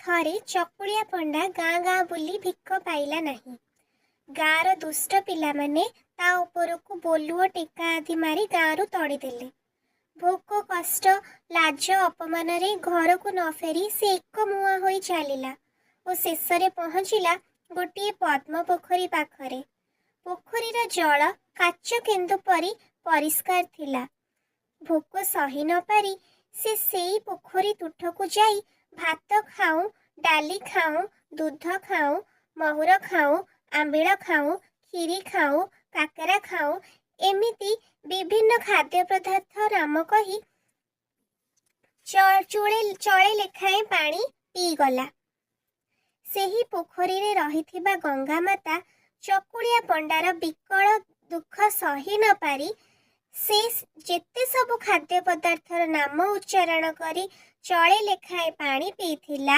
ଥରେ ଚକୁଳିଆ ପଣ୍ଡା ଗାଁ ଗାଁ ବୁଲି ଭିକ ପାଇଲା ନାହିଁ। ଗାଁର ଦୁଷ୍ଟ ପିଲାମାନେ ତା ଉପରକୁ ବୋଲୁଅ ଟେକା ଆଦି ମାରି ଗାଁରୁ ତଡ଼ିଦେଲେ। ଭୋକ କଷ୍ଟ ଲାଜ ଅପମାନରେ ଘରକୁ ନ ଫେରି ସେ ଏକମୁହାଁ ହୋଇ ଚାଲିଲା ଓ ଶେଷରେ ପହଞ୍ଚିଲା ଗୋଟିଏ ପଦ୍ମ ପୋଖରୀ ପାଖରେ। ପୋଖରୀର ଜଳ କାଚ କେନ୍ଦୁ ପରି ପରିଷ୍କାର ଥିଲା। ଭୋକ ସହି ନ ପାରି ସେ ସେଇ ପୋଖରୀ ତୁଠକୁ ଯାଇ ଭାତ ଖାଉଁ, ଡାଲି ଖାଉଁ, ଦୁଧ ଖାଉଁ, ମହୁର ଖାଉଁ, ଆମ୍ବିଳ ଖାଉଁ, କ୍ଷୀରି ଖାଉଁ, କାକେରା ଖାଉଁ ଏମିତି ବିଭିନ୍ନ ଖାଦ୍ୟ ପଦାର୍ଥ ନାମ କହି ଚଳେ ଲେଖାଏଁ ପାଣି ପିଇଗଲା। ସେହି ପୋଖରୀରେ ରହିଥିବା ଗଙ୍ଗାମାତା ଚକୁଳିଆ ପଣ୍ଡାର ବିକଳ ଦୁଃଖ ସହି ନ ପାରି ସେ ଯେତେ ସବୁ ଖାଦ୍ୟ ପଦାର୍ଥର ନାମ ଉଚ୍ଚାରଣ କରି ଚଳେ ଲେଖାଏଁ ପାଣି ପିଇଥିଲା